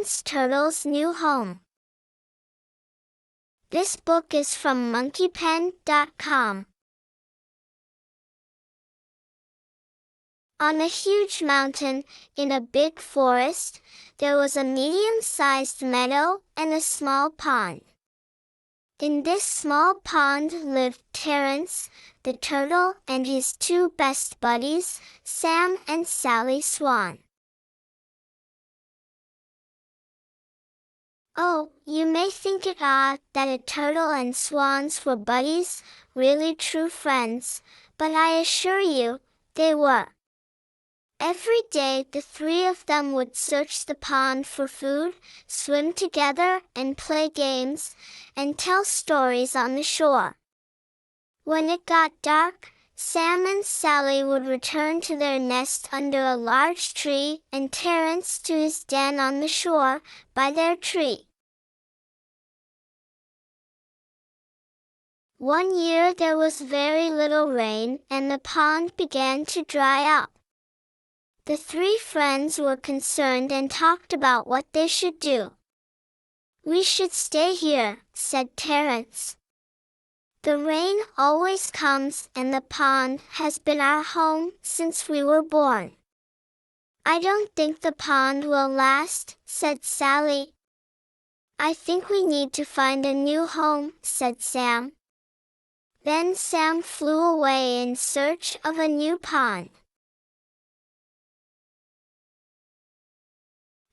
Terence Turtle's New Home. This book is from monkeypen.com. On a huge mountain, in a big forest, there was a medium-sized meadow and a small pond. In this small pond lived Terence, the turtle, and his two best buddies, Sam and Sally Swan. Oh, you may think it odd that a turtle and swans were buddies, really true friends, but I assure you, they were. Every day the three of them would search the pond for food, swim together and play games, and tell stories on the shore. When it got dark, Sam and Sally would return to their nest under a large tree and Terence to his den on the shore, by their tree. One year there was very little rain and the pond began to dry up. The three friends were concerned and talked about what they should do. "We should stay here," said Terence. "The rain always comes and the pond has been our home since we were born." "I don't think the pond will last," said Sally. "I think we need to find a new home," said Sam. Then Sam flew away in search of a new pond.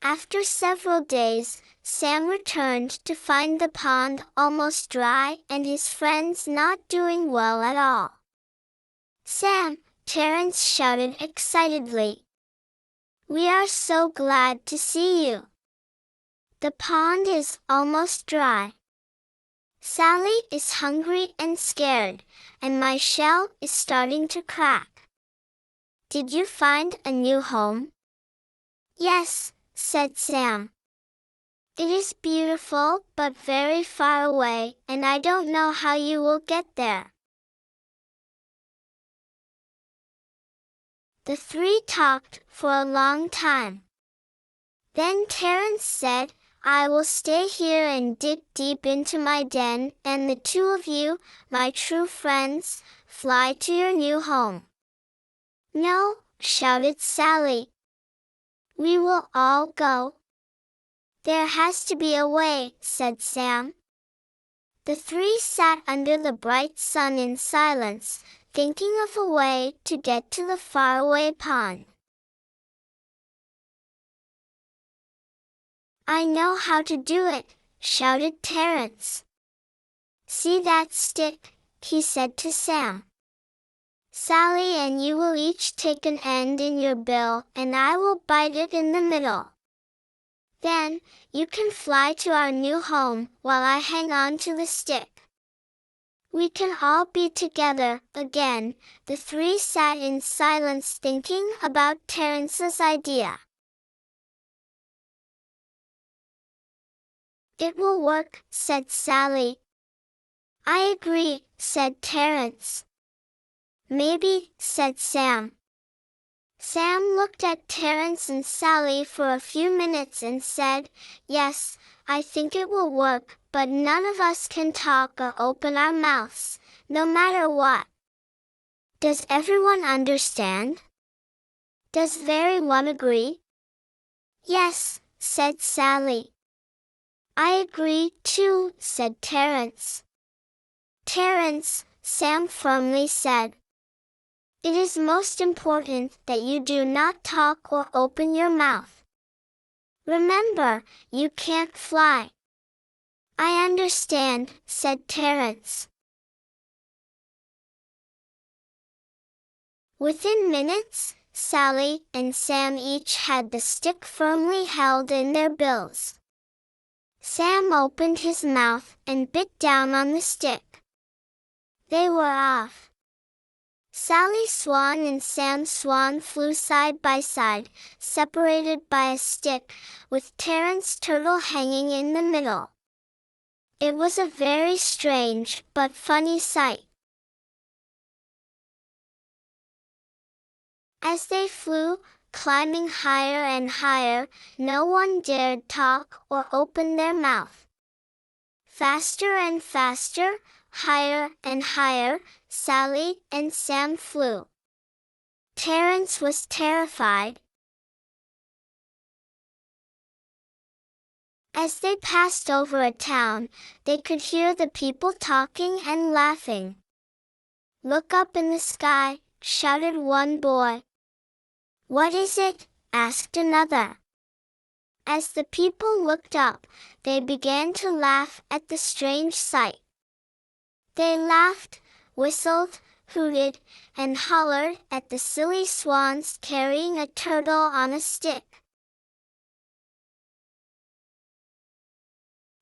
After several days, Sam returned to find the pond almost dry and his friends not doing well at all. "Sam," Terence shouted excitedly, "we are so glad to see you. The pond is almost dry. Sally is hungry and scared, and my shell is starting to crack. Did you find a new home?" "Yes," said Sam. "It is beautiful but very far away, and I don't know how you will get there." The three talked for a long time. Then Terence said, "I will stay here and dig deep into my den, and the two of you, my true friends, fly to your new home." "No," shouted Sally. "We will all go." "There has to be a way," said Sam. The three sat under the bright sun in silence, thinking of a way to get to the faraway pond. "I know how to do it," shouted Terence. "See that stick?" he said to Sam. "Sally and you will each take an end in your bill and I will bite it in the middle. Then, you can fly to our new home while I hang on to the stick. We can all be together again." The three sat in silence thinking about Terence's idea. "It will work," said Sally. "I agree," said Terence. "Maybe," said Sam. Sam looked at Terence and Sally for a few minutes and said, "Yes, I think it will work, but none of us can talk or open our mouths, no matter what. Does everyone understand? Does everyone agree?" "Yes," said Sally. "I agree, too," said Terence. "Terence," Sam firmly said, "it is most important that you do not talk or open your mouth. Remember, you can't fly." "I understand," said Terence. Within minutes, Sally and Sam each had the stick firmly held in their bills. Sam opened his mouth and bit down on the stick. They were off. Sally Swan and Sam Swan flew side by side, separated by a stick, with Terence Turtle hanging in the middle. It was a very strange but funny sight. As they flew, climbing higher and higher. No one dared talk or open their mouth. Faster and faster, higher and higher, Sally and Sam flew. Terence was terrified. As they passed over a town, they could hear the people talking and laughing. "Look up in the sky," shouted one boy. "What is it?" asked another. As the people looked up, they began to laugh at the strange sight. They laughed, whistled, hooted, and hollered at the silly swans carrying a turtle on a stick.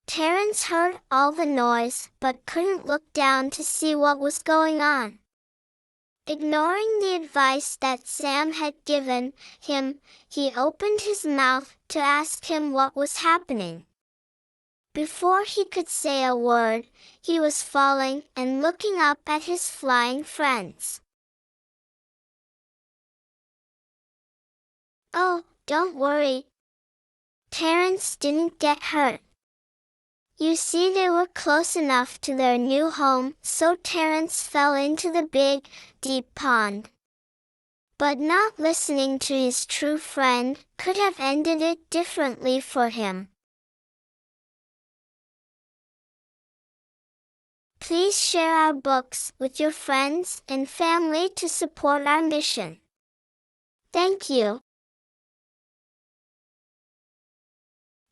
Terence heard all the noise but couldn't look down to see what was going on. Ignoring the advice that Sam had given him, he opened his mouth to ask him what was happening. Before he could say a word, he was falling and looking up at his flying friends. "Oh, don't worry. Terence didn't get hurt. You see, they were close enough to their new home, so Terence fell into the big, deep pond." But not listening to his true friend could have ended it differently for him. Please share our books with your friends and family to support our mission. Thank you.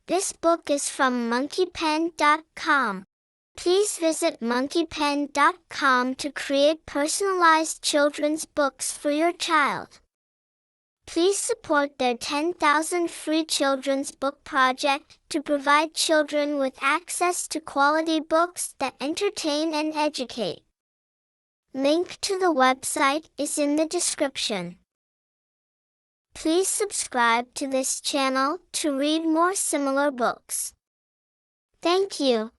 This book is from monkeypen.com. Please visit monkeypen.com to create personalized children's books for your child. Please support their 10,000 free children's book project to provide children with access to quality books that entertain and educate. Link to the website is in the description. Please subscribe to this channel to read more similar books. Thank you.